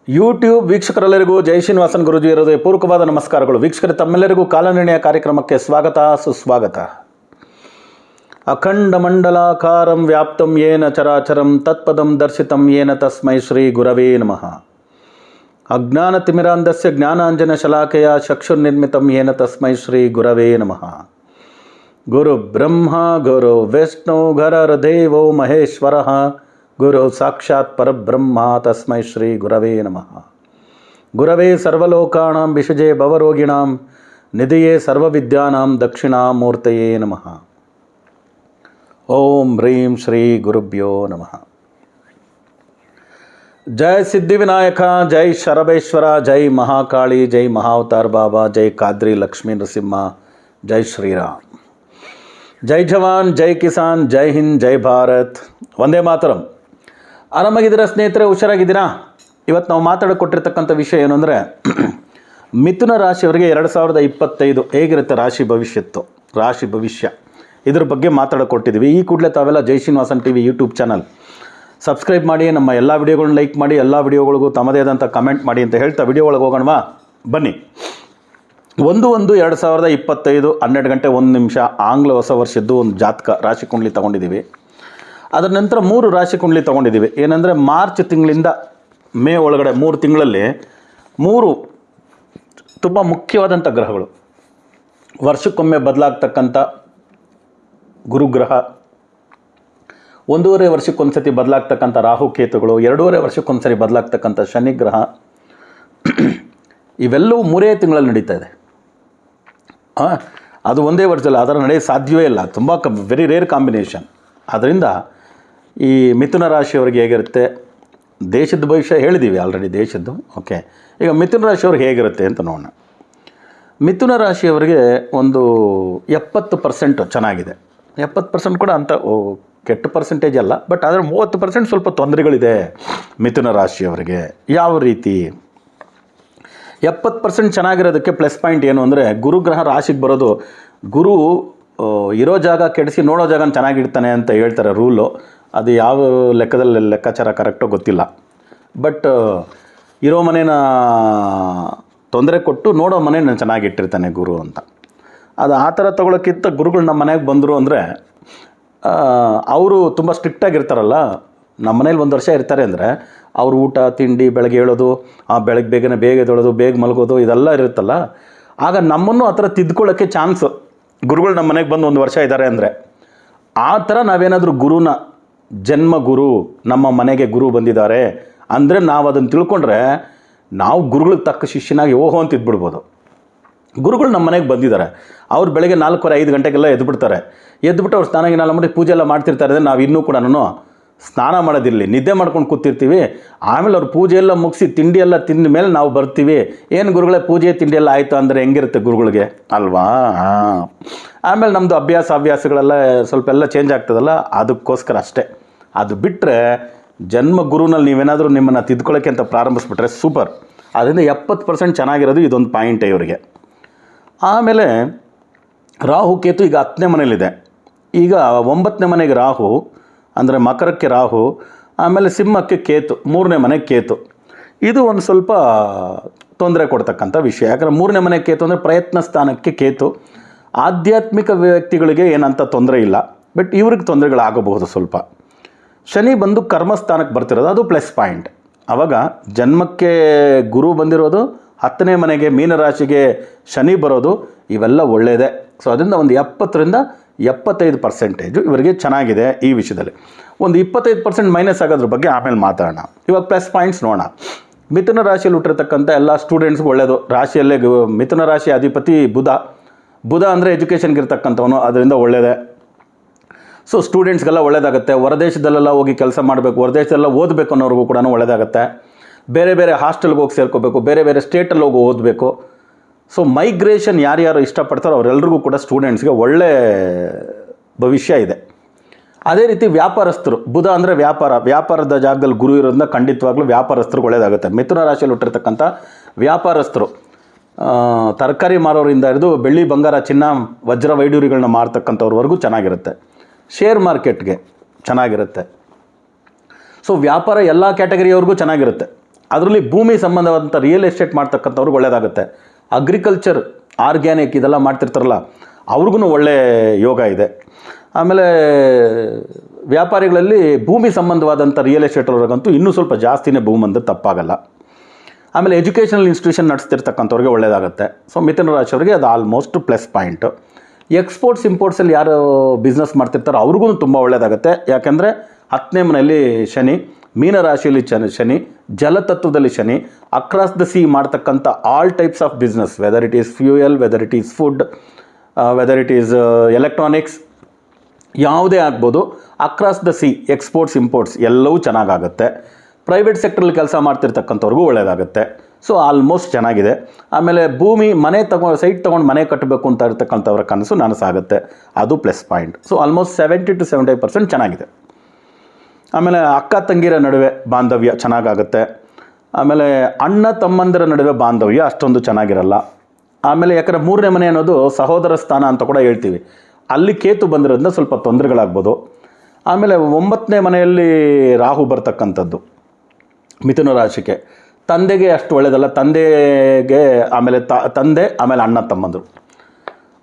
YouTube ವೀಕ್ಷಕರೆಲ್ಲರಿಗೂ ಜೈ ಶ್ರೀನಿವಾಸನ್ ಗುರುಜಿ ಇರೋದೇ ಪೂರ್ವಕವಾದ ನಮಸ್ಕಾರಗಳು. ವೀಕ್ಷಕರೇ, ತಮ್ಮೆಲ್ಲರಿಗೂ ಕಾಲನಿರ್ಣಯ ಕಾರ್ಯಕ್ರಮಕ್ಕೆ ಸ್ವಾಗತ ಸುಸ್ವಾಗತ. ಅಖಂಡ ಮಂಡಲಾಕಾರಂ ವ್ಯಾಪ್ತಂ ಯೇನ ಚರಾಚರಂ ತತ್ಪದಂ ದರ್ಶಿತಂ ಯೇನ ತಸ್ಮೈ ಶ್ರೀ ಗುರವೇ ನಮಃ. ಅಜ್ಞಾನತಿಮಿರಾಂಧಸ್ಯ ಜ್ಞಾನಾಂಜನ ಶಲಾಕೆಯ ಚಕ್ಷುರ್ನಿರ್ಮಿತಂ ಯೇನ ತಸ್ಮೈ ಶ್ರೀ ಗುರವೇ ನಮಃ. ಗುರು ಬ್ರಹ್ಮ ಗುರು ವಿಷ್ಣು ಗುರುರ್ದೇವೋ ಮಹೇಶ್ವರಃ ಗುರು ಸಾಕ್ಷಾತ್ ಪರಬ್ರಹ್ಮ ತಸ್ಮೈ ಶ್ರೀ ಗುರವೇ ನಮಃ. ಗುರವೇ ಸರ್ವಲೋಕಾನಾಂ ವಿಷಜೇ ಭವರೋಗಿಣಾಂ ನಿಧಿಯೇ ಸರ್ವವಿದ್ಯಾನಾಂ ದಕ್ಷಿಣಾಮೂರ್ತಯೇ ನಮಃ. ಓಂ ಹ್ರೀಂ ಶ್ರೀ ಗುರುಭ್ಯೋ ನಮಃ. ಜೈ ಸಿದ್ಧಿವಿನಾಯಕ, ಜೈ ಶರಬೇಶ್ವರ, ಜೈ ಮಹಾಕಾಳಿ, ಜೈ ಮಹಾವತಾರ್ ಬಾಬಾ, ಜೈ ಕಾದ್ರಿ ಲಕ್ಷ್ಮೀ ನರಸಿಂಹ, ಜೈ ಶ್ರೀರಾಮ್. ಜೈ ಜವಾನ್, ಜೈ ಕಿಸಾನ್, ಜೈ ಹಿಂದ್, ಜೈ ಭಾರತ್, ವಂದೇ ಮಾತರಂ. ಆರಾಮಾಗಿದ್ದೀರಾ ಸ್ನೇಹಿತರೆ? ಹುಷಾರಾಗಿದ್ದೀರಾ? ಇವತ್ತು ನಾವು ಮಾತಾಡಿಕೊಟ್ಟಿರ್ತಕ್ಕಂಥ ವಿಷಯ ಏನು ಅಂದರೆ, ಮಿಥುನ ರಾಶಿಯವರಿಗೆ 2025 ಹೇಗಿರುತ್ತೆ ರಾಶಿ ಭವಿಷ್ಯ ಇದ್ರ ಬಗ್ಗೆ ಮಾತಾಡಿಕೊಟ್ಟಿದ್ದೀವಿ. ಈ ಕೂಡಲೇ ತಾವೆಲ್ಲ Jai Srinivasan T V YouTube channel subscribe ಮಾಡಿ, ನಮ್ಮ ಎಲ್ಲ ವಿಡಿಯೋಗಳನ್ನ ಲೈಕ್ ಮಾಡಿ, ಎಲ್ಲ ವಿಡಿಯೋಗಳಿಗೂ ತಮ್ಮದೇ ಆದಂಥ ಕಮೆಂಟ್ ಮಾಡಿ ಅಂತ ಹೇಳ್ತಾ ವಿಡಿಯೋ ಒಳಗೆ ಹೋಗೋಣವಾ? ಬನ್ನಿ. 1/1/2025 12 ಗಂಟೆ 1 ನಿಮಿಷ ಆಂಗ್ಲ ಹೊಸ ವರ್ಷದ್ದು ಒಂದು ಜಾತಕ ರಾಶಿ ಕುಂಡಲಿ ತೊಗೊಂಡಿದ್ದೀವಿ. ಅದರ ನಂತರ 3 ರಾಶಿ ಕುಂಡಲಿ ತೊಗೊಂಡಿದ್ದೀವಿ. ಏನಂದರೆ ಮಾರ್ಚ್ ತಿಂಗಳಿಂದ ಮೇ ಒಳಗಡೆ 3 ತಿಂಗಳಲ್ಲಿ 3 ತುಂಬ ಮುಖ್ಯವಾದಂಥ ಗ್ರಹಗಳು, ವರ್ಷಕ್ಕೊಮ್ಮೆ ಬದಲಾಗ್ತಕ್ಕಂಥ ಗುರುಗ್ರಹ, 1.5 ವರ್ಷಕ್ಕೊಂದ್ಸತಿ ಬದಲಾಗ್ತಕ್ಕಂಥ ರಾಹುಕೇತುಗಳು, 2.5 ವರ್ಷಕ್ಕೊಂದ್ಸರಿ ಬದಲಾಗ್ತಕ್ಕಂಥ ಶನಿಗ್ರಹ, ಇವೆಲ್ಲವೂ 3 ತಿಂಗಳಲ್ಲಿ ನಡೀತಾ ಇದೆ. ಅದು ಒಂದೇ ವರ್ಷದಲ್ಲಿ ಅದರ ನಡೆಯ ಸಾಧ್ಯವೇ ಇಲ್ಲ, ತುಂಬ ವೆರಿ ರೇರ್ ಕಾಂಬಿನೇಷನ್. ಆದ್ದರಿಂದ ಈ ಮಿಥುನ ರಾಶಿಯವರಿಗೆ ಹೇಗಿರುತ್ತೆ, ದೇಶದ ಭವಿಷ್ಯ ಹೇಳಿದ್ದೀವಿ ಆಲ್ರೆಡಿ ದೇಶದ್ದು. ಓಕೆ, ಈಗ ಮಿಥುನ ರಾಶಿಯವ್ರಿಗೆ ಹೇಗಿರುತ್ತೆ ಅಂತ ನೋಡೋಣ. ಮಿಥುನ ರಾಶಿಯವರಿಗೆ ಒಂದು 70% ಚೆನ್ನಾಗಿದೆ. 70% ಕೂಡ ಅಂತ ಕೆಟ್ಟ ಪರ್ಸೆಂಟೇಜ್ ಅಲ್ಲ, ಬಟ್ ಆದರೆ 30% ಸ್ವಲ್ಪ ತೊಂದರೆಗಳಿದೆ ಮಿಥುನ ರಾಶಿಯವರಿಗೆ. ಯಾವ ರೀತಿ? 70% ಚೆನ್ನಾಗಿರೋದಕ್ಕೆ ಪ್ಲಸ್ ಪಾಯಿಂಟ್ ಏನು ಅಂದರೆ, ಗುರುಗ್ರಹ ರಾಶಿಗೆ ಬರೋದು, ಗುರು ಇರೋ ಜಾಗ ಕೆಡಿಸಿ ನೋಡೋ ಜಾಗನ ಚೆನ್ನಾಗಿಡ್ತಾನೆ ಅಂತ ಹೇಳ್ತಾರೆ ರೂಲು. ಅದು ಯಾವ ಲೆಕ್ಕದಲ್ಲಿ ಲೆಕ್ಕಾಚಾರ ಕರೆಕ್ಟೋ ಗೊತ್ತಿಲ್ಲ, ಬಟ್ ಇರೋ ಮನೇನ ತೊಂದರೆ ಕೊಟ್ಟು ನೋಡೋ ಮನೇನ ಚೆನ್ನಾಗಿಟ್ಟಿರ್ತಾನೆ ಗುರು ಅಂತ. ಅದು ಆ ಥರ ತೊಗೊಳಕ್ಕಿಂತ ಗುರುಗಳು ನಮ್ಮ ಮನೆಗೆ ಬಂದರು ಅಂದರೆ, ಅವರು ತುಂಬ ಸ್ಟ್ರಿಕ್ಟಾಗಿರ್ತಾರಲ್ಲ. ನಮ್ಮ ಮನೇಲಿ 1 ವರ್ಷ ಇರ್ತಾರೆ ಅಂದರೆ ಅವ್ರು ಊಟ ತಿಂಡಿ, ಬೆಳಗ್ಗೆ ಹೇಳೋದು, ಬೆಳಗ್ಗೆ ಬೇಗ ಎದ್ದೇಳೋದು, ಬೇಗ ಮಲಗೋದು, ಇದೆಲ್ಲ ಇರುತ್ತಲ್ಲ. ಆಗ ನಮ್ಮನ್ನು ಆ ಥರ ತಿದ್ಕೊಳ್ಳೋಕ್ಕೆ ಚಾನ್ಸು. ಗುರುಗಳು ನಮ್ಮ ಮನೆಗೆ ಬಂದು 1 ವರ್ಷ ಇದ್ದಾರೆ ಅಂದರೆ, ಆ ಥರ ನಾವೇನಾದರೂ ಗುರುನ ಜನ್ಮ ಗುರು, ನಮ್ಮ ಮನೆಗೆ ಗುರು ಬಂದಿದ್ದಾರೆ ಅಂದರೆ ನಾವು ಅದನ್ನು ತಿಳ್ಕೊಂಡ್ರೆ ನಾವು ಗುರುಗಳಿಗೆ ತಕ್ಕ ಶಿಷ್ಯನಾಗಿ ಓಹೋ ಅಂತ ಇದ್ಬಿಡ್ಬೋದು. ಗುರುಗಳು ನಮ್ಮ ಮನೆಗೆ ಬಂದಿದ್ದಾರೆ, ಅವ್ರು ಬೆಳಗ್ಗೆ 4:30-5 ಗಂಟೆಗೆಲ್ಲ ಎದ್ಬಿಡ್ತಾರೆ. ಎದ್ಬಿಟ್ಟು ಅವ್ರು ಸ್ನಾನ ಗಿನಾಲ ಮಾಡಿ ಪೂಜೆ ಎಲ್ಲ ಮಾಡ್ತಿರ್ತಾರೆ. ನಾವು ಇನ್ನೂ ಕೂಡ ಸ್ನಾನ ಮಾಡೋದಿರಲಿ, ನಿದ್ದೆ ಮಾಡ್ಕೊಂಡು ಕೂತಿರ್ತೀವಿ. ಆಮೇಲೆ ಅವ್ರು ಪೂಜೆ ಎಲ್ಲ ಮುಗಿಸಿ ತಿಂಡಿ ಎಲ್ಲ ತಿಂದ ಮೇಲೆ ನಾವು ಬರ್ತೀವಿ. ಏನು ಗುರುಗಳೇ ಪೂಜೆ ತಿಂಡಿ ಎಲ್ಲ ಆಯಿತು ಅಂದರೆ ಹೆಂಗಿರುತ್ತೆ ಗುರುಗಳಿಗೆ ಅಲ್ವಾ? ಆಮೇಲೆ ನಮ್ಮದು ಹವ್ಯಾಸಗಳೆಲ್ಲ ಸ್ವಲ್ಪ ಎಲ್ಲ ಚೇಂಜ್ ಆಗ್ತದಲ್ಲ, ಅದಕ್ಕೋಸ್ಕರ ಅಷ್ಟೇ. ಅದು ಬಿಟ್ಟರೆ ಜನ್ಮ ಗುರುನಲ್ಲಿ ನೀವೇನಾದರೂ ನಿಮ್ಮನ್ನು ತಿದ್ಕೊಳ್ಳೋಕ್ಕೆ ಅಂತ ಪ್ರಾರಂಭಿಸ್ಬಿಟ್ರೆ ಸೂಪರ್. ಅದರಿಂದ 70% ಚೆನ್ನಾಗಿರೋದು ಇದೊಂದು ಪಾಯಿಂಟೇ ಇವರಿಗೆ. ಆಮೇಲೆ ರಾಹು ಕೇತು ಈಗ 10ನೇ ಮನೇಲಿದೆ. ಈಗ 9ನೇ ಮನೆಗೆ ರಾಹು ಅಂದರೆ ಮಕರಕ್ಕೆ ರಾಹು, ಆಮೇಲೆ ಸಿಂಹಕ್ಕೆ ಕೇತು, 3ನೇ ಮನೆಗೆ ಕೇತು. ಇದು ಒಂದು ಸ್ವಲ್ಪ ತೊಂದರೆ ಕೊಡ್ತಕ್ಕಂಥ ವಿಷಯ. ಯಾಕಂದರೆ 3ನೇ ಮನೆ ಕೇತು ಅಂದರೆ ಪ್ರಯತ್ನ ಸ್ಥಾನಕ್ಕೆ ಕೇತು. ಆಧ್ಯಾತ್ಮಿಕ ವ್ಯಕ್ತಿಗಳಿಗೆ ಏನಂತ ತೊಂದರೆ ಇಲ್ಲ, ಬಟ್ ಇವ್ರಿಗೆ ತೊಂದರೆಗಳಾಗಬಹುದು ಸ್ವಲ್ಪ. ಶನಿ ಬಂದು ಕರ್ಮಸ್ಥಾನಕ್ಕೆ ಬರ್ತಿರೋದು, ಅದು ಪ್ಲಸ್ ಪಾಯಿಂಟ್. ಆವಾಗ ಜನ್ಮಕ್ಕೆ ಗುರು ಬಂದಿರೋದು, 10ನೇ ಮನೆಗೆ ಮೀನರಾಶಿಗೆ ಶನಿ ಬರೋದು, ಇವೆಲ್ಲ ಒಳ್ಳೆಯದೇ. ಸೊ ಅದರಿಂದ ಒಂದು 70-75% ಇವರಿಗೆ ಚೆನ್ನಾಗಿದೆ ಈ ವಿಷಯದಲ್ಲಿ. ಒಂದು 25% ಮೈನಸ್ ಆಗೋದ್ರ ಬಗ್ಗೆ ಆಮೇಲೆ ಮಾತಾಡೋಣ. ಇವಾಗ ಪ್ಲಸ್ ಪಾಯಿಂಟ್ಸ್ ನೋಡೋಣ. ಮಿಥುನ ರಾಶಿಯಲ್ಲಿ ಹುಟ್ಟಿರ್ತಕ್ಕಂಥ ಎಲ್ಲ ಸ್ಟೂಡೆಂಟ್ಸ್ಗೆ ಒಳ್ಳೆಯದು. ರಾಶಿಯಲ್ಲೇ ಮಿಥುನ ರಾಶಿ ಅಧಿಪತಿ ಬುಧ ಅಂದರೆ ಎಜುಕೇಷನ್ಗೆ ಇರ್ತಕ್ಕಂಥವನು, ಅದರಿಂದ ಒಳ್ಳೆಯದೇ. ಸೊ ಸ್ಟೂಡೆಂಟ್ಸ್ಗೆಲ್ಲ ಒಳ್ಳೆಯದಾಗುತ್ತೆ. ಹೊರದೇಶದಲ್ಲೆಲ್ಲ ಹೋಗಿ ಕೆಲಸ ಮಾಡಬೇಕು, ಹೊರದೇಶದೆಲ್ಲ ಓದಬೇಕು ಅನ್ನೋರಿಗೂ ಕೂಡ ಒಳ್ಳೆಯದಾಗುತ್ತೆ. ಬೇರೆ ಹಾಸ್ಟೆಲ್ಗೆ ಹೋಗಿ ಸೇರ್ಕೋಬೇಕು, ಬೇರೆ ಸ್ಟೇಟಲ್ಲಿ ಹೋಗಿ ಓದಬೇಕು. ಸೊ ಮೈಗ್ರೇಷನ್ ಯಾರ್ಯಾರು ಇಷ್ಟಪಡ್ತಾರೋ ಅವರೆಲ್ಲರಿಗೂ ಕೂಡ ಸ್ಟೂಡೆಂಟ್ಸ್ಗೆ ಒಳ್ಳೆ ಭವಿಷ್ಯ ಇದೆ. ಅದೇ ರೀತಿ ವ್ಯಾಪಾರಸ್ಥರು, ಬುಧ ಅಂದರೆ ವ್ಯಾಪಾರದ ಜಾಗದಲ್ಲಿ ಗುರು ಇರೋದ್ರಿಂದ ಖಂಡಿತವಾಗ್ಲೂ ವ್ಯಾಪಾರಸ್ಥರಿಗೆ ಒಳ್ಳೆಯದಾಗುತ್ತೆ. ಮಿಥುನ ರಾಶಿಯಲ್ಲಿ ಹುಟ್ಟಿರ್ತಕ್ಕಂಥ ವ್ಯಾಪಾರಸ್ಥರು, ತರಕಾರಿ ಮಾರೋರಿಂದ ಹಿಡಿದು ಬೆಳ್ಳಿ ಬಂಗಾರ ಚಿನ್ನ ವಜ್ರ ವೈಡೂರಿಗಳನ್ನ ಮಾರ್ತಕ್ಕಂಥವ್ರವರೆಗೂ ಚೆನ್ನಾಗಿರುತ್ತೆ. ಶೇರ್ ಮಾರ್ಕೆಟ್ಗೆ ಚೆನ್ನಾಗಿರುತ್ತೆ. ಸೊ ವ್ಯಾಪಾರ ಎಲ್ಲ ಕ್ಯಾಟಗರಿಯವ್ರಿಗೂ ಚೆನ್ನಾಗಿರುತ್ತೆ. ಅದರಲ್ಲಿ ಭೂಮಿ ಸಂಬಂಧವಾದಂಥ ರಿಯಲ್ ಎಸ್ಟೇಟ್ ಮಾಡ್ತಕ್ಕಂಥವ್ರಿಗೆ ಒಳ್ಳೆಯದಾಗುತ್ತೆ. ಅಗ್ರಿಕಲ್ಚರ್, ಆರ್ಗ್ಯಾನಿಕ್ ಇದೆಲ್ಲ ಮಾಡ್ತಿರ್ತಾರಲ್ಲ ಅವ್ರಿಗೂ ಒಳ್ಳೆಯ ಯೋಗ ಇದೆ. ಆಮೇಲೆ ವ್ಯಾಪಾರಿಗಳಲ್ಲಿ ಭೂಮಿ ಸಂಬಂಧವಾದಂಥ ರಿಯಲ್ ಎಸ್ಟೇಟ್ ಅವ್ರಿಗಂತೂ ಇನ್ನೂ ಸ್ವಲ್ಪ ಜಾಸ್ತಿನೇ ಭೂಮಿ ಅಂದರೆ ತಪ್ಪಾಗಲ್ಲ. ಆಮೇಲೆ ಎಜುಕೇಷನಲ್ ಇನ್ಸ್ಟಿಟ್ಯೂಷನ್ ನಡೆಸ್ತಿರ್ತಕ್ಕಂಥವ್ರಿಗೆ ಒಳ್ಳೆಯದಾಗುತ್ತೆ. ಸೊ ಮಿಥುನ ರಾಶಿಯವರಿಗೆ ಅದು ಆಲ್ಮೋಸ್ಟ್ ಪ್ಲಸ್ ಪಾಯಿಂಟು. ಎಕ್ಸ್ಪೋರ್ಟ್ಸ್ ಇಂಪೋರ್ಟ್ಸಲ್ಲಿ ಯಾರು ಬಿಸ್ನೆಸ್ ಮಾಡ್ತಿರ್ತಾರೋ ಅವ್ರಿಗೂ ತುಂಬ ಒಳ್ಳೆಯದಾಗುತ್ತೆ. ಯಾಕೆಂದರೆ 10ನೇ ಮನೆಯಲ್ಲಿ ಶನಿ, ಮೀನರಾಶಿಯಲ್ಲಿ ಶನಿ, ಜಲತತ್ವದಲ್ಲಿ ಶನಿ, ಅಕ್ರಾಸ್ ದ ಸಿ ಮಾಡ್ತಕ್ಕಂಥ all types of business, whether it is fuel, whether it is food, whether it is electronics, ಯಾವುದೇ ಆಗ್ಬೋದು. Across the sea exports imports ಎಲ್ಲವೂ ಚೆನ್ನಾಗಾಗುತ್ತೆ. ಪ್ರೈವೇಟ್ ಸೆಕ್ಟ್ರಲ್ಲಿ ಕೆಲಸ ಮಾಡ್ತಿರ್ತಕ್ಕಂಥವ್ರಿಗೂ ಒಳ್ಳೆಯದಾಗುತ್ತೆ. ಸೊ ಆಲ್ಮೋಸ್ಟ್ ಚೆನ್ನಾಗಿದೆ. ಆಮೇಲೆ ಭೂಮಿ ಸೈಟ್ ತೊಗೊಂಡು ಮನೆ ಕಟ್ಟಬೇಕು ಅಂತ ಇರ್ತಕ್ಕಂಥವ್ರ ಕನಸು ನನಸಾಗುತ್ತೆ, ಅದು plus point. So almost 70 to 75% ಚೆನ್ನಾಗಿದೆ. ಆಮೇಲೆ ಅಕ್ಕ ತಂಗಿರ ನಡುವೆ ಬಾಂಧವ್ಯ ಚೆನ್ನಾಗಾಗುತ್ತೆ. ಆಮೇಲೆ ಅಣ್ಣ ತಮ್ಮಂದಿರ ನಡುವೆ ಬಾಂಧವ್ಯ ಅಷ್ಟೊಂದು ಚೆನ್ನಾಗಿರಲ್ಲ. ಆಮೇಲೆ ಯಾಕಂದರೆ 3ನೇ ಮನೆ ಅನ್ನೋದು ಸಹೋದರ ಸ್ಥಾನ ಅಂತ ಕೂಡ ಹೇಳ್ತೀವಿ, ಅಲ್ಲಿ ಕೇತು ಬಂದಿರೋದ್ರಿಂದ ಸ್ವಲ್ಪ ತೊಂದರೆಗಳಾಗ್ಬೋದು. ಆಮೇಲೆ 9ನೇ ಮನೆಯಲ್ಲಿ ರಾಹು ಬರ್ತಕ್ಕಂಥದ್ದು ಮಿಥುನ ರಾಶಿಗೆ, ತಂದೆಗೆ ಅಷ್ಟು ಒಳ್ಳೆಯದಲ್ಲ. ತಂದೆಗೆ ಆಮೇಲೆ ತಂದೆ, ಆಮೇಲೆ ಅಣ್ಣ ತಮ್ಮಂದರು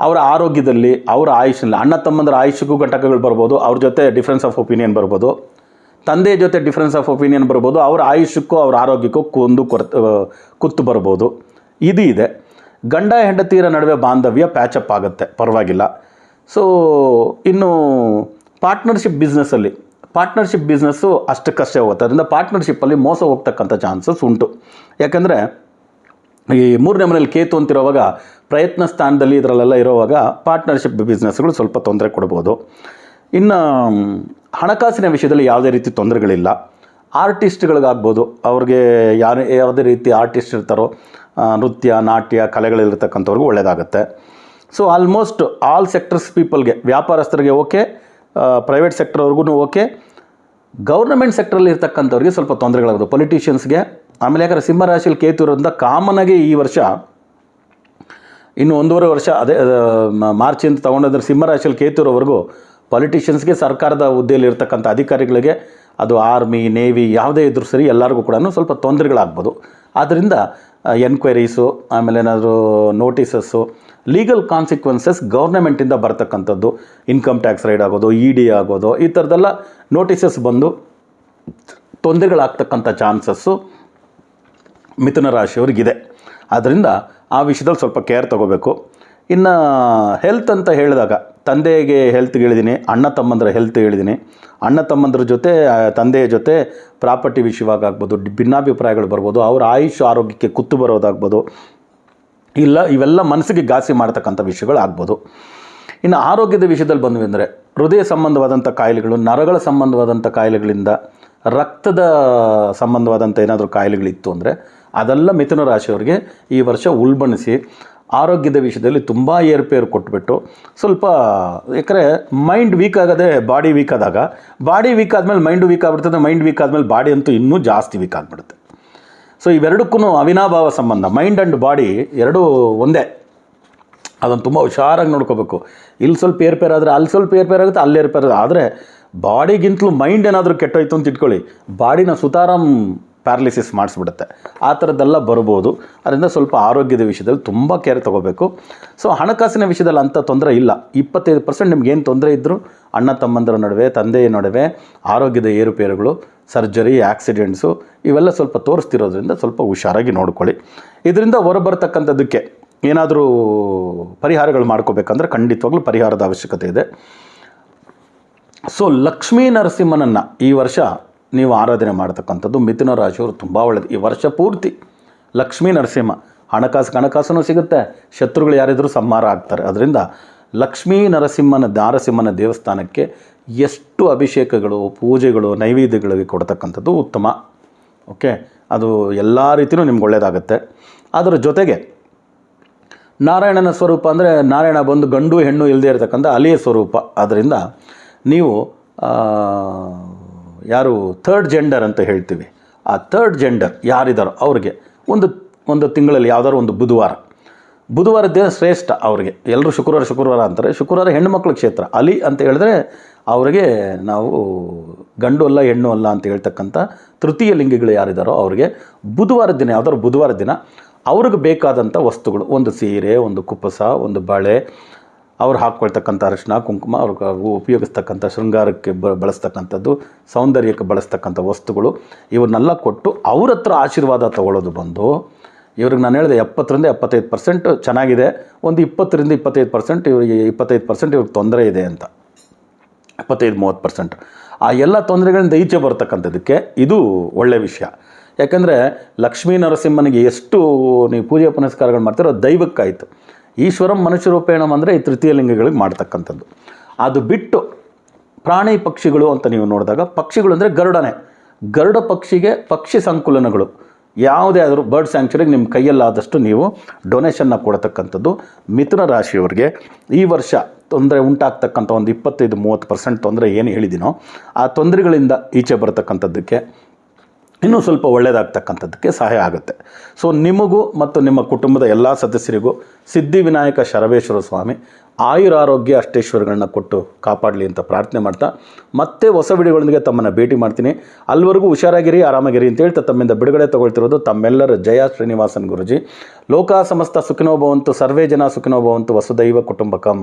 ಅವರ ಆರೋಗ್ಯದಲ್ಲಿ, ಅವರ ಆಯುಷ್ನಲ್ಲಿ, ಅಣ್ಣ ತಮ್ಮಂದರ ಆಯುಷ್ಗೂ ಘಟಕಗಳು ಬರ್ಬೋದು, ಅವ್ರ ಜೊತೆ ಡಿಫ್ರೆನ್ಸ್ ಆಫ್ ಒಪಿನಿಯನ್ ಬರ್ಬೋದು, ತಂದೆಯ ಜೊತೆ ಡಿಫ್ರೆನ್ಸ್ ಆಫ್ ಒಪಿನಿಯನ್ ಬರ್ಬೋದು, ಅವ್ರ ಆಯುಷ್ಯಕ್ಕೂ ಅವ್ರ ಆರೋಗ್ಯಕ್ಕೂ ಕುತ್ತು ಬರ್ಬೋದು. ಇದು ಇದೆ. ಗಂಡ ಹೆಂಡತಿಯರ ನಡುವೆ ಬಾಂಧವ್ಯ ಪ್ಯಾಚಪ್ ಆಗುತ್ತೆ, ಪರವಾಗಿಲ್ಲ. ಸೊ ಇನ್ನು ಪಾರ್ಟ್ನರ್ಶಿಪ್ ಬಿಸ್ನೆಸ್ಸು ಅಷ್ಟಕ್ಕಷ್ಟೇ ಹೋಗುತ್ತೆ. ಅದರಿಂದ ಪಾರ್ಟ್ನರ್ಶಿಪ್ಪಲ್ಲಿ ಮೋಸ ಹೋಗ್ತಕ್ಕಂಥ ಚಾನ್ಸಸ್ ಉಂಟು. ಯಾಕಂದರೆ ಈ 3ನೇ ಮನೇಲಿ ಕೇತು ಅಂತಿರೋವಾಗ, ಪ್ರಯತ್ನ ಸ್ಥಾನದಲ್ಲಿ ಇದರಲ್ಲೆಲ್ಲ ಇರೋವಾಗ ಪಾರ್ಟ್ನರ್ಶಿಪ್ ಬಿಸ್ನೆಸ್ಗಳು ಸ್ವಲ್ಪ ತೊಂದರೆ ಕೊಡ್ಬೋದು. ಇನ್ನು ಹಣಕಾಸಿನ ವಿಷಯದಲ್ಲಿ ಯಾವುದೇ ರೀತಿ ತೊಂದರೆಗಳಿಲ್ಲ. ಆರ್ಟಿಸ್ಟ್ಗಳಿಗಾಗ್ಬೋದು, ಅವ್ರಿಗೆ ಯಾವುದೇ ರೀತಿ ಆರ್ಟಿಸ್ಟ್ ಇರ್ತಾರೋ, ನೃತ್ಯ, ನಾಟ್ಯ, ಕಲೆಗಳಿರ್ತಕ್ಕಂಥವ್ರಿಗೂ ಒಳ್ಳೆಯದಾಗುತ್ತೆ. ಸೊ ಆಲ್ಮೋಸ್ಟ್ ಆಲ್ ಸೆಕ್ಟರ್ಸ್ ಪೀಪಲ್ಗೆ, ವ್ಯಾಪಾರಸ್ಥರಿಗೆ ಓಕೆ, ಪ್ರೈವೇಟ್ ಸೆಕ್ಟರ್ವ್ರಿಗೂ ಓಕೆ, ಗೌರ್ನಮೆಂಟ್ ಸೆಕ್ಟ್ರಲ್ಲಿ ಇರ್ತಕ್ಕಂಥವ್ರಿಗೆ ಸ್ವಲ್ಪ ತೊಂದರೆಗಳಾಗೋದು, ಪೊಲಿಟಿಷಿಯನ್ಸ್ಗೆ. ಆಮೇಲೆ ಯಾಕಂದರೆ ಸಿಂಹರಾಶಿಯಲ್ಲಿ ಕೇತು ಇರೋದ್ರಿಂದ ಕಾಮನಾಗಿ ಈ ವರ್ಷ ಇನ್ನು 1.5 ವರ್ಷ, ಅದೇ ಮಾರ್ಚಿಂದ ತೊಗೊಂಡಿದ್ರೆ ಸಿಂಹರಾಶಿಯಲ್ಲಿ ಕೇತು ಇರೋವರೆಗೂ ಪೊಲಿಟಿಷಿಯನ್ಸ್ಗೆ, ಸರ್ಕಾರದ ಹುದ್ದೆಯಲ್ಲಿ ಇರ್ತಕ್ಕಂಥ ಅಧಿಕಾರಿಗಳಿಗೆ, ಅದು ಆರ್ಮಿ, ನೇವಿ ಯಾವುದೇ ಇದ್ರೂ ಸರಿ ಎಲ್ಲರಿಗೂ ಕೂಡ ಸ್ವಲ್ಪ ತೊಂದರೆಗಳಾಗ್ಬೋದು. ಆದ್ದರಿಂದ ಎನ್ಕ್ವೈರೀಸು, ಆಮೇಲೆ ಏನಾದರೂ ನೋಟಿಸಸ್ಸು, ಲೀಗಲ್ ಕಾನ್ಸಿಕ್ವೆನ್ಸಸ್ ಗೌರ್ನಮೆಂಟಿಂದ ಬರ್ತಕ್ಕಂಥದ್ದು, ಇನ್ಕಮ್ ಟ್ಯಾಕ್ಸ್ ರೈಡ್ ಆಗೋದು, ED ಆಗೋದು, ಈ ಥರದ್ದೆಲ್ಲ ನೋಟಿಸಸ್ ಬಂದು ತೊಂದರೆಗಳಾಗ್ತಕ್ಕಂಥ ಚಾನ್ಸಸ್ಸು ಮಿಥುನ ರಾಶಿಯವರಿಗಿದೆ. ಆದ್ದರಿಂದ ಆ ವಿಷಯದಲ್ಲಿ ಸ್ವಲ್ಪ ಕೇರ್ ತೊಗೋಬೇಕು. ಇನ್ನು ಹೆಲ್ತ್ ಅಂತ ಹೇಳಿದಾಗ, ತಂದೆಗೆ ಹೆಲ್ತ್ಗೆ ಹೇಳಿದ್ದೀನಿ, ಅಣ್ಣ ತಮ್ಮಂದ್ರ ಹೆಲ್ತ್ ಹೇಳಿದ್ದೀನಿ. ಅಣ್ಣ ತಮ್ಮಂದ್ರ ಜೊತೆ, ತಂದೆಯ ಜೊತೆ ಪ್ರಾಪರ್ಟಿ ವಿಷಯವಾಗ್ಬೋದು, ಭಿನ್ನಾಭಿಪ್ರಾಯಗಳು ಬರ್ಬೋದು, ಅವರ ಆಯುಷ್ ಆರೋಗ್ಯಕ್ಕೆ ಕುತ್ತು ಬರೋದಾಗ್ಬೋದು, ಇವೆಲ್ಲ ಮನಸ್ಸಿಗೆ ಘಾಸಿ ಮಾಡ್ತಕ್ಕಂಥ ವಿಷಯಗಳು ಆಗ್ಬೋದು. ಇನ್ನು ಆರೋಗ್ಯದ ವಿಷಯದಲ್ಲಿ ಬಂದ್ವಿ ಅಂದರೆ, ಹೃದಯ ಸಂಬಂಧವಾದಂಥ ಕಾಯಿಲೆಗಳು, ನರಗಳ ಸಂಬಂಧವಾದಂಥ ಕಾಯಿಲೆಗಳಿಂದ, ರಕ್ತದ ಸಂಬಂಧವಾದಂಥ ಏನಾದರೂ ಕಾಯಿಲೆಗಳಿತ್ತು ಅಂದರೆ ಅದೆಲ್ಲ ಮಿಥುನ ರಾಶಿಯವರಿಗೆ ಈ ವರ್ಷ ಉಲ್ಬಣಿಸಿ ಆರೋಗ್ಯದ ವಿಷಯದಲ್ಲಿ ತುಂಬ ಏರ್ಪೇರು ಕೊಟ್ಬಿಟ್ಟು ಸ್ವಲ್ಪ, ಯಾಕಂದರೆ ಮೈಂಡ್ ವೀಕ್ ಆಗದೆ ಬಾಡಿ ವೀಕ್ ಆದಾಗ, ಬಾಡಿ ವೀಕ್ ಆದಮೇಲೆ ಮೈಂಡು ವೀಕ್ ಆಗಿಬಿಡ್ತದೆ, ಮೈಂಡ್ ವೀಕ್ ಆದಮೇಲೆ ಬಾಡಿ ಅಂತೂ ಇನ್ನೂ ಜಾಸ್ತಿ ವೀಕ್ ಆಗಿಬಿಡುತ್ತೆ. ಸೊ ಇವೆರಡಕ್ಕೂ ಅವಿನಾಭಾವ ಸಂಬಂಧ, ಮೈಂಡ್ ಆ್ಯಂಡ್ ಬಾಡಿ ಎರಡೂ ಒಂದೇ. ಅದನ್ನು ತುಂಬ ಹುಷಾರಾಗಿ ನೋಡ್ಕೋಬೇಕು. ಇಲ್ಲಿ ಸ್ವಲ್ಪ ಏರ್ಪೇರಾದರೆ ಅಲ್ಲಿ ಸ್ವಲ್ಪ ಏರ್ಪೇರಾಗುತ್ತೆ, ಅಲ್ಲಿ ಏರ್ಪೇರಾಗುತ್ತೆ. ಆದರೆ ಬಾಡಿಗಿಂತಲೂ ಮೈಂಡ್ ಏನಾದರೂ ಕೆಟ್ಟೋಯ್ತು ಅಂತ ಇಟ್ಕೊಳ್ಳಿ, ಬಾಡಿನ ಸುತಾರಾಮ್ ಪ್ಯಾರಲಿಸಿಸ್ ಮಾಡಿಸ್ಬಿಡುತ್ತೆ. ಆ ಥರದ್ದೆಲ್ಲ ಬರ್ಬೋದು. ಅದರಿಂದ ಸ್ವಲ್ಪ ಆರೋಗ್ಯದ ವಿಷಯದಲ್ಲಿ ತುಂಬ ಕೇರ್ ತೊಗೋಬೇಕು. ಸೊ ಹಣಕಾಸಿನ ವಿಷಯದಲ್ಲಿ ಅಂಥ ತೊಂದರೆ ಇಲ್ಲ. 25% ನಿಮ್ಗೇನು ತೊಂದರೆ ಇದ್ದರೂ ಅಣ್ಣ ತಮ್ಮಂದರ ನಡುವೆ, ತಂದೆಯ ನಡುವೆ ಆರೋಗ್ಯದ ಏರುಪೇರುಗಳು, ಸರ್ಜರಿ, ಆಕ್ಸಿಡೆಂಟ್ಸು ಇವೆಲ್ಲ ಸ್ವಲ್ಪ ತೋರಿಸ್ತಿರೋದ್ರಿಂದ ಸ್ವಲ್ಪ ಹುಷಾರಾಗಿ ನೋಡ್ಕೊಳ್ಳಿ. ಇದರಿಂದ ಹೊರಬರ್ತಕ್ಕಂಥದ್ದಕ್ಕೆ ಏನಾದರೂ ಪರಿಹಾರಗಳು ಮಾಡ್ಕೋಬೇಕಂದ್ರೆ ಖಂಡಿತವಾಗ್ಲೂ ಪರಿಹಾರದ ಅವಶ್ಯಕತೆ ಇದೆ. ಸೊ ಲಕ್ಷ್ಮೀ ನರಸಿಂಹನನ್ನು ಈ ವರ್ಷ ನೀವು ಆರಾಧನೆ ಮಾಡ್ತಕ್ಕಂಥದ್ದು ಮಿಥುನ ರಾಶಿಯವರು ತುಂಬ ಒಳ್ಳೆಯದು. ಈ ವರ್ಷ ಪೂರ್ತಿ ಲಕ್ಷ್ಮೀ ನರಸಿಂಹ, ಹಣಕಾಸು ಸಿಗುತ್ತೆ, ಶತ್ರುಗಳು ಯಾರಿದ್ರೂ ಸಂಹಾರ ಆಗ್ತಾರೆ. ಅದರಿಂದ ಲಕ್ಷ್ಮೀ ನಾರಸಿಂಹನ ದೇವಸ್ಥಾನಕ್ಕೆ ಎಷ್ಟು ಅಭಿಷೇಕಗಳು, ಪೂಜೆಗಳು, ನೈವೇದ್ಯಗಳಿಗೆ ಕೊಡ್ತಕ್ಕಂಥದ್ದು ಉತ್ತಮ. ಓಕೆ, ಅದು ಎಲ್ಲ ರೀತಿಯೂ ನಿಮ್ಗೆ ಒಳ್ಳೆಯದಾಗುತ್ತೆ. ಅದರ ಜೊತೆಗೆ ನಾರಾಯಣನ ಸ್ವರೂಪ ಅಂದರೆ ನಾರಾಯಣ ಬಂದು ಗಂಡು ಹೆಣ್ಣು ಇಲ್ಲದೆ ಇರತಕ್ಕಂಥ ಅಲಿಯ ಸ್ವರೂಪ. ಆದ್ದರಿಂದ ನೀವು ಯಾರು ಥರ್ಡ್ ಜೆಂಡರ್ ಅಂತ ಹೇಳ್ತೀವಿ, ಆ ಥರ್ಡ್ ಜೆಂಡರ್ ಯಾರಿದ್ದಾರೋ ಅವ್ರಿಗೆ ಒಂದು ತಿಂಗಳಲ್ಲಿ ಯಾವುದಾದ್ರು ಒಂದು ಬುಧವಾರದ್ದೇ ಶ್ರೇಷ್ಠ ಅವ್ರಿಗೆ. ಎಲ್ಲರೂ ಶುಕ್ರವಾರ ಅಂತಾರೆ. ಶುಕ್ರವಾರ ಹೆಣ್ಣುಮಕ್ಕಳ ಕ್ಷೇತ್ರ. ಅಲಿ ಅಂತ ಹೇಳಿದ್ರೆ ಅವರಿಗೆ ನಾವು ಗಂಡು ಅಲ್ಲ ಹೆಣ್ಣು ಅಲ್ಲ ಅಂತ ಹೇಳ್ತಕ್ಕಂಥ ತೃತೀಯ ಲಿಂಗಿಗಳು ಯಾರಿದ್ದಾರೋ ಅವ್ರಿಗೆ ಬುಧವಾರದ ದಿನ, ಯಾವ್ದಾದ್ರು ಬುಧವಾರ ದಿನ ಅವ್ರಿಗೆ ಬೇಕಾದಂಥ ವಸ್ತುಗಳು, ಒಂದು ಸೀರೆ, ಒಂದು ಕುಪ್ಪಸ, ಒಂದು ಬಳೆ, ಅವ್ರು ಹಾಕ್ಕೊಳ್ತಕ್ಕಂಥ ಅರಿಶಿನ ಕುಂಕುಮ, ಅವ್ರಿಗೆ ಉಪಯೋಗಿಸ್ತಕ್ಕಂಥ ಶೃಂಗಾರಕ್ಕೆ ಬಳಸ್ತಕ್ಕಂಥದ್ದು, ಸೌಂದರ್ಯಕ್ಕೆ ಬಳಸ್ತಕ್ಕಂಥ ವಸ್ತುಗಳು, ಇವನ್ನೆಲ್ಲ ಕೊಟ್ಟು ಅವ್ರ ಹತ್ರ ಆಶೀರ್ವಾದ ತಗೊಳ್ಳೋದು ಬಂದು, ಇವ್ರಿಗೆ ನಾನು ಹೇಳಿದೆ 70-75% ಚೆನ್ನಾಗಿದೆ, ಒಂದು 20-25% ಇವರಿಗೆ 25% ಇವ್ರಿಗೆ ತೊಂದರೆ ಇದೆ ಅಂತ, 25-30%. ಆ ಎಲ್ಲ ತೊಂದರೆಗಳಿಂದ ಈಚೆ ಬರ್ತಕ್ಕಂಥದ್ದಕ್ಕೆ ಇದು ಒಳ್ಳೆಯ ವಿಷಯ. ಯಾಕಂದರೆ ಲಕ್ಷ್ಮೀ ನರಸಿಂಹನಿಗೆ ಎಷ್ಟು ನೀವು ಪೂಜೆ ಪುನಸ್ಕಾರಗಳು ಮಾಡ್ತೀರೋ ದೈವಕ್ಕಾಯಿತು. ಈಶ್ವರಂ ಮನುಷ್ಯ ರೂಪೇಣಂ ಅಂದರೆ ಈ ತೃತೀಯ ಲಿಂಗಗಳಿಗೆ ಮಾಡ್ತಕ್ಕಂಥದ್ದು. ಅದು ಬಿಟ್ಟು ಪ್ರಾಣಿ ಪಕ್ಷಿಗಳು ಅಂತ ನೀವು ನೋಡಿದಾಗ, ಪಕ್ಷಿಗಳು ಅಂದರೆ ಗರುಡ ಪಕ್ಷಿಗೆ ಪಕ್ಷಿ ಸಂಕುಲನಗಳು ಯಾವುದೇ ಆದರೂ ಬರ್ಡ್ ಸ್ಯಾಂಕ್ಚುರಿಗೆ ನಿಮ್ಮ ಕೈಯಲ್ಲಾದಷ್ಟು ನೀವು ಡೊನೇಷನ್ನ ಕೊಡತಕ್ಕಂಥದ್ದು. ಮಿಥುನ ರಾಶಿಯವರಿಗೆ ಈ ವರ್ಷ ತೊಂದರೆ ಉಂಟಾಗ್ತಕ್ಕಂಥ ಒಂದು 25-30% ತೊಂದರೆ ಏನು ಹೇಳಿದ್ದೀನೋ ಆ ತೊಂದರೆಗಳಿಂದ ಈಚೆ ಬರತಕ್ಕಂಥದ್ದಕ್ಕೆ ಇನ್ನೂ ಸ್ವಲ್ಪ ಒಳ್ಳೆಯದಾಗ್ತಕ್ಕಂಥದ್ದಕ್ಕೆ ಸಹಾಯ ಆಗುತ್ತೆ. ಸೊ ನಿಮಗೂ ಮತ್ತು ನಿಮ್ಮ ಕುಟುಂಬದ ಎಲ್ಲ ಸದಸ್ಯರಿಗೂ ಸಿದ್ಧಿವಿನಾಯಕ ಶರವೇಶ್ವರ ಸ್ವಾಮಿ ಆಯುರಾರೋಗ್ಯ ಅಷ್ಟೈಶ್ವರ್ಯಗಳನ್ನ ಕೊಟ್ಟು ಕಾಪಾಡಲಿ ಅಂತ ಪ್ರಾರ್ಥನೆ ಮಾಡ್ತಾ ಮತ್ತೆ ಹೊಸ ವಿಡಿಯೋಗಳೊಂದಿಗೆ ತಮ್ಮನ್ನು ಭೇಟಿ ಮಾಡ್ತೀನಿ. ಅಲ್ಲಿವರೆಗೂ ಹುಷಾರಾಗಿರಿ, ಆರಾಮಾಗಿರಿ ಅಂತ ಹೇಳ್ತಾ ತಮ್ಮಿಂದ ಬಿಡುಗಡೆ ತಗೊಳ್ತಿರೋದು ತಮ್ಮೆಲ್ಲರ ಜಯ ಶ್ರೀನಿವಾಸನ್ ಗುರುಜಿ. ಲೋಕ ಸಮಸ್ತ ಸುಖಿನೋ ಭವಂತು, ಸರ್ವೇ ಜನ ಸುಖಿನೋ ಭವಂತು, ವಸುದೈವ ಕುಟುಂಬಕಂ.